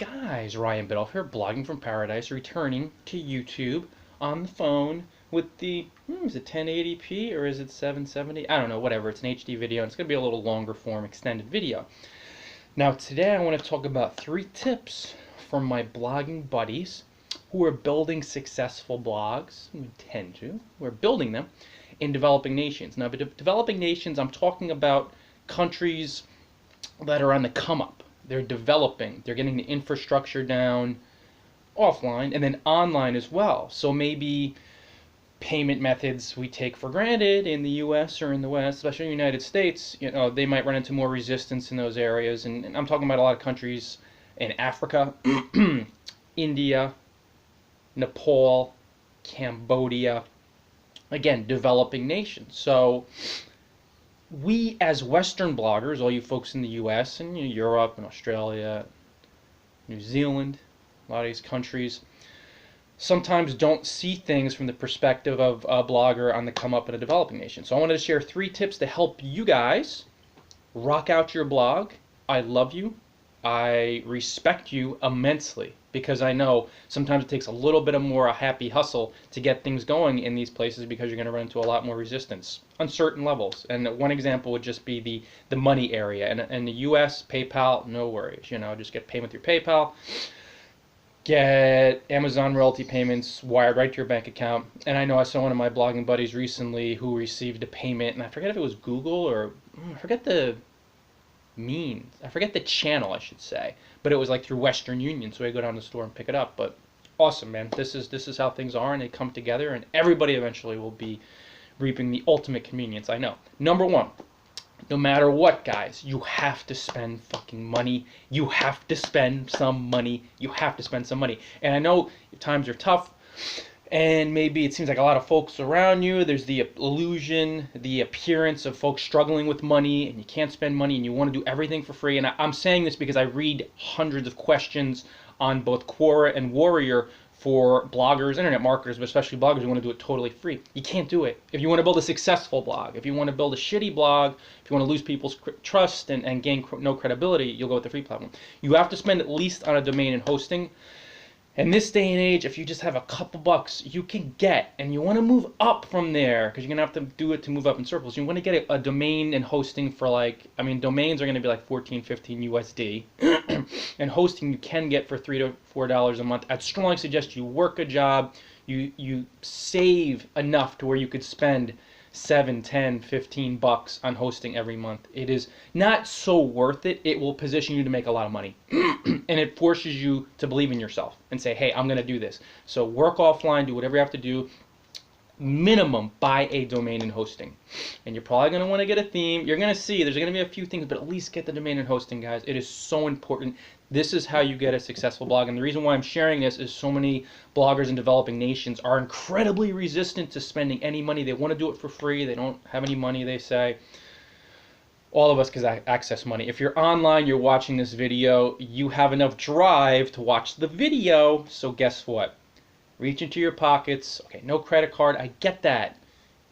guys, Ryan Biddulph here, blogging from paradise, returning to YouTube on the phone with the, is it 1080p or is it 770? I don't know, whatever, it's an HD video, and it's going to be a little longer form, extended video. Now today I want to talk about 3 tips from my blogging buddies who are building successful blogs, who intend to, who are building them in developing nations. Now, developing nations, I'm talking about countries that are on the come up. They're developing, they're getting the infrastructure down offline and then online as well. So maybe payment methods we take for granted in the US or in the West, especially in the United States, they might run into more resistance in those areas. And I'm talking about a lot of countries in Africa, India, Nepal, Cambodia, again, developing nations. So we as Western bloggers, all you folks in the US and Europe and Australia, New Zealand, a lot of these countries, sometimes don't see things from the perspective of a blogger on the come up in a developing nation. So I wanted to share 3 tips to help you guys rock out your blog. I love you. I respect you immensely because I know sometimes it takes a little bit of more a happy hustle to get things going in these places because you're going to run into a lot more resistance on certain levels. And one example would just be the money area. And in the US, PayPal, no worries. Just get paid with your PayPal. Get Amazon royalty payments wired right to your bank account. And I know I saw one of my blogging buddies recently who received a payment, and I forget if it was Google or I forget the channel, I should say, but it was like through Western Union, so I go down to the store and pick it up. But awesome, man. This is how things are, and they come together, and everybody eventually will be reaping the ultimate convenience. I know. Number 1, no matter what, guys, you have to spend fucking money. You have to spend some money. You have to spend some money. And I know times are tough, and maybe it seems like a lot of folks around you, there's the illusion, the appearance of folks struggling with money, and you can't spend money, and you want to do everything for free. And I'm saying this because I read hundreds of questions on both Quora and Warrior for bloggers, internet marketers, but especially bloggers who want to do it totally free. You can't do it. If you want to build a successful blog, if you want to build a shitty blog, if you want to lose people's trust and gain no credibility, you'll go with the free platform. You have to spend at least on a domain and hosting. In this day and age, if you just have a couple bucks, you can get, and you want to move up from there, because you're going to have to do it to move up in circles. You want to get a domain and hosting for domains are going to be like 14, 15 USD. And hosting you can get for $3 to $4 a month. I'd strongly suggest you work a job, you save enough to where you could spend 7, 10, 15 bucks on hosting every month. It is not so worth it. It will position you to make a lot of money. And it forces you to believe in yourself and say, hey, I'm going to do this. So work offline, do whatever you have to do. Minimum, buy a domain and hosting. And you're probably going to want to get a theme. You're going to see there's going to be a few things, but at least get the domain and hosting, guys. It is so important. This is how you get a successful blog. And the reason why I'm sharing this is so many bloggers in developing nations are incredibly resistant to spending any money. They want to do it for free. They don't have any money, they say. All of us can access money. If you're online, you're watching this video, you have enough drive to watch the video. So guess what? Reach into your pockets. Okay, no credit card. I get that.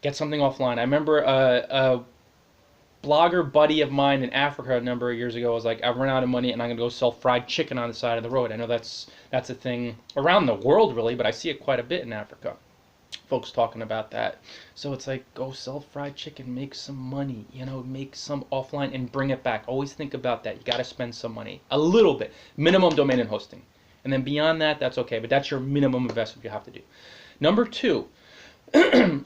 Get something offline. I remember a blogger buddy of mine in Africa a number of years ago was like, I've run out of money and I'm going to go sell fried chicken on the side of the road. I know that's a thing around the world, really, but I see it quite a bit in Africa. Folks talking about that. So it's like, go sell fried chicken, make some money, make some offline and bring it back. Always think about that. You got to spend some money. A little bit. Minimum domain and hosting. And then beyond that, that's okay. But that's your minimum investment you have to do. Number 2,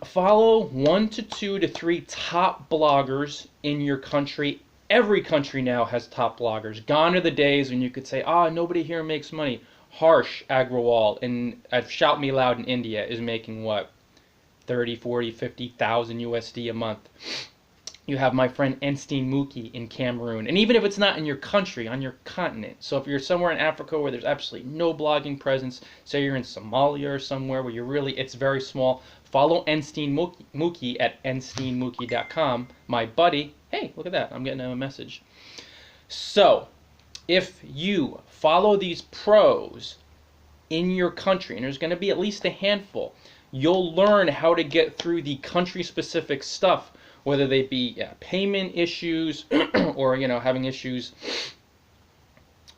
follow 1 to 2 to 3 top bloggers in your country. Every country now has top bloggers. Gone are the days when you could say, nobody here makes money. Harsh Agrawal in Shout Me Loud in India is making what? 30, 40, 50,000 USD a month. You have my friend Enstein Mookie in Cameroon. And even if it's not in your country, on your continent. So if you're somewhere in Africa where there's absolutely no blogging presence, say you're in Somalia or somewhere where it's very small, follow Enstein Mookie at ensteinmookie.com. My buddy, hey, look at that, I'm getting a message. So if you follow these pros in your country, and there's going to be at least a handful, you'll learn how to get through the country-specific stuff, whether they be payment issues or having issues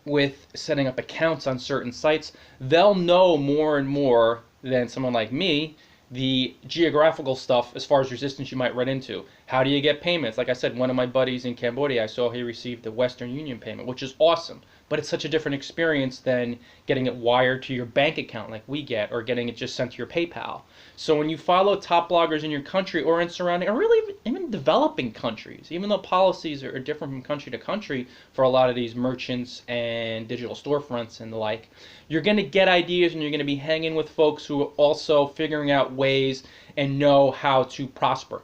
with setting up accounts on certain sites, they'll know more and more than someone like me the geographical stuff as far as resistance you might run into. How do you get payments? Like I said, one of my buddies in Cambodia, I saw he received the Western Union payment, which is awesome. But it's such a different experience than getting it wired to your bank account like we get, or getting it just sent to your PayPal. So when you follow top bloggers in your country or in surrounding, or really even developing countries, even though policies are different from country to country for a lot of these merchants and digital storefronts and the like, you're going to get ideas, and you're going to be hanging with folks who are also figuring out ways and know how to prosper.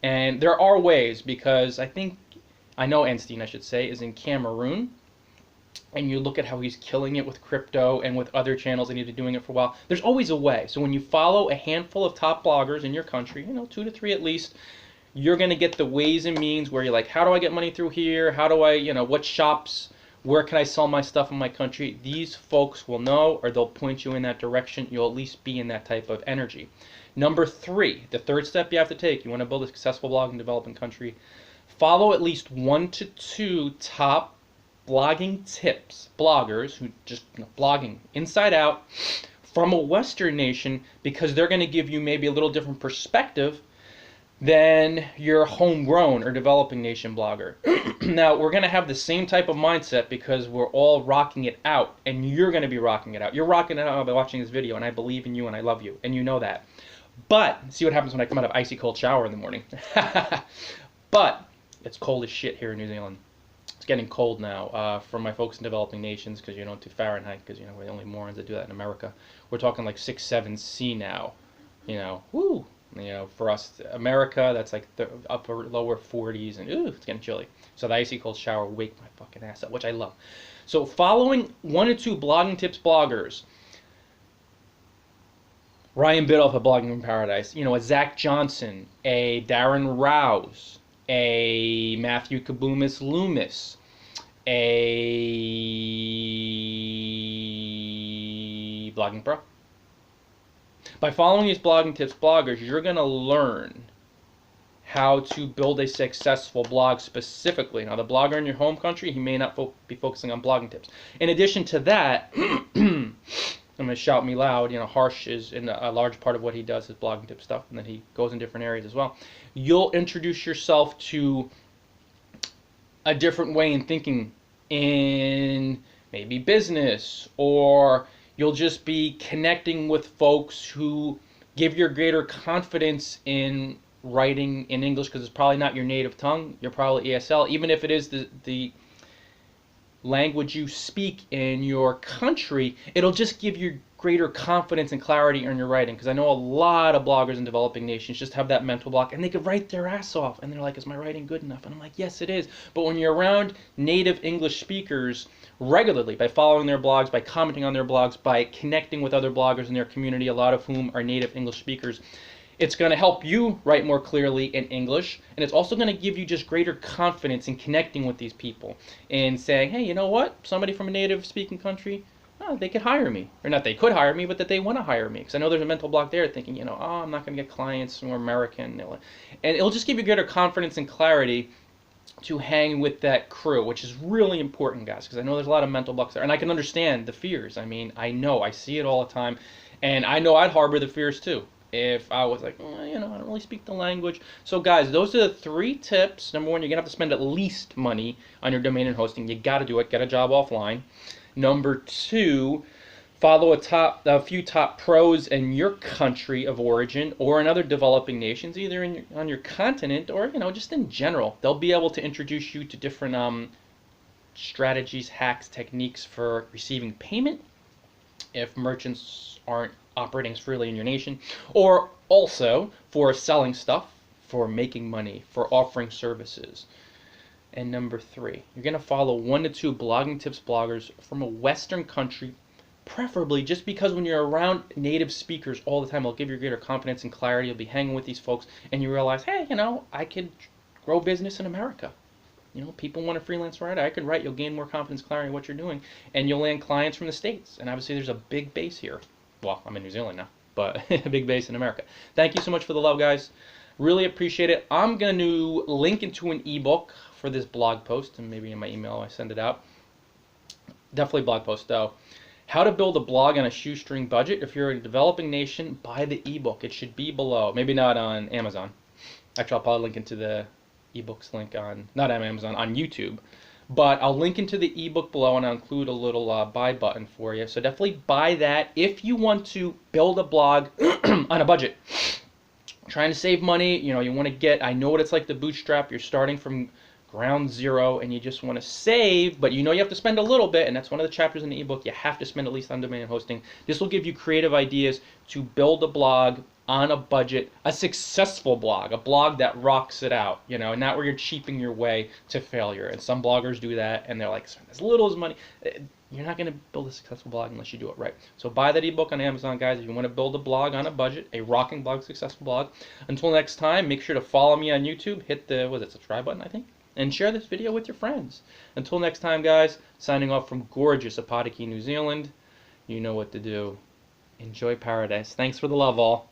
And there are ways, because I know Einstein, I should say, is in Cameroon, and you look at how he's killing it with crypto and with other channels, and he's been doing it for a while. There's always a way. So when you follow a handful of top bloggers in your country, 2 to 3 at least, you're going to get the ways and means where you're like, how do I get money through here? How do I, what shops, where can I sell my stuff in my country? These folks will know, or they'll point you in that direction. You'll at least be in that type of energy. Number 3, the third step you have to take, you want to build a successful blog in a developing country, follow at least 1 to 2 top blogging tips, bloggers who just blogging inside out from a Western nation, because they're going to give you maybe a little different perspective than your homegrown or developing nation blogger. Now, we're going to have the same type of mindset because we're all rocking it out, and you're going to be rocking it out. You're rocking it out by watching this video, and I believe in you, and I love you, and you know that. But, see what happens when I come out of icy cold shower in the morning. But, it's cold as shit here in New Zealand. It's getting cold now for my folks in developing nations, because you don't do Fahrenheit, because we're the only morons that do that in America. We're talking like 6, 7 C now. Woo! For us, America, that's like the upper, lower 40s, and ooh, it's getting chilly. So the icy cold shower will wake my fucking ass up, which I love. So following 1 or 2 blogging tips bloggers, Ryan Biddulph at Blogging from Paradise, a Zach Johnson, a Darren Rouse, a Matthew Kabumis Loomis, a Blogging Pro. By following these blogging tips bloggers, you're going to learn how to build a successful blog specifically. Now, the blogger in your home country, he may not be focusing on blogging tips. In addition to that, I'm going to shout me loud. Harsh is in a large part of what he does is blogging tip stuff, and then he goes in different areas as well. You'll introduce yourself to a different way in thinking in maybe business, or you'll just be connecting with folks who give you greater confidence in writing in English, because it's probably not your native tongue. You're probably ESL, even if it is the language you speak in your country. It'll just give you greater confidence and clarity in your writing, because I know a lot of bloggers in developing nations just have that mental block, and they could write their ass off, and they're like, is my writing good enough? And I'm like, yes, it is. But when you're around native English speakers regularly, by following their blogs, by commenting on their blogs, by connecting with other bloggers in their community, a lot of whom are native English speakers, it's going to help you write more clearly in English, and it's also going to give you just greater confidence in connecting with these people and saying, hey, you know what? Somebody from a native speaking country, they could hire me. Or not they could hire me, but that they want to hire me. Because I know there's a mental block there thinking, I'm not going to get clients who are American. And it'll just give you greater confidence and clarity to hang with that crew, which is really important, guys, because I know there's a lot of mental blocks there. And I can understand the fears. I mean, I see it all the time. And I know I'd harbor the fears too if I was like, I don't really speak the language. So guys, those are the 3 tips. Number 1, you're going to have to spend at least money on your domain and hosting. You got to do it. Get a job offline. Number 2, follow a few top pros in your country of origin or in other developing nations, either on your continent or just in general. They'll be able to introduce you to different strategies, hacks, techniques for receiving payment if merchants aren't operating as freely in your nation, or also for selling stuff, for making money, for offering services. And number 3, you're going to follow 1 to 2 blogging tips bloggers from a Western country, preferably just because when you're around native speakers all the time, it'll give you greater confidence and clarity. You'll be hanging with these folks, and you realize, hey, I could grow business in America. People want a freelance writer. I could write. You'll gain more confidence, clarity in what you're doing, and you'll land clients from the States. And obviously, there's a big base here. Well, I'm in New Zealand now, but a big base in America. Thank you so much for the love, guys. Really appreciate it. I'm going to link into an ebook for this blog post, and maybe in my email I send it out. Definitely blog post though. How to build a blog on a shoestring budget. If you're in a developing nation, buy the ebook. It should be below. Maybe not on Amazon. Actually, I'll probably link into the ebooks link on, not on Amazon, on YouTube. But I'll link into the ebook below, and I'll include a little buy button for you. So definitely buy that if you want to build a blog on a budget. Trying to save money, you know, you want to get, I know what it's like to bootstrap. You're starting from ground zero and you just want to save, but you know you have to spend a little bit, and that's one of the chapters in the ebook. You have to spend at least on domain hosting. This will give you creative ideas to build a blog on a budget, a successful blog, a blog that rocks it out, you know, not where you're cheaping your way to failure. And some bloggers do that, and they're like, spend as little as money. You're not going to build a successful blog unless you do it right. So buy that ebook on Amazon, guys, if you want to build a blog on a budget, a rocking blog, successful blog. Until next time, make sure to follow me on YouTube. Hit the, what is it, subscribe button, I think? And share this video with your friends. Until next time, guys, signing off from gorgeous Opotiki, New Zealand. You know what to do. Enjoy paradise. Thanks for the love, all.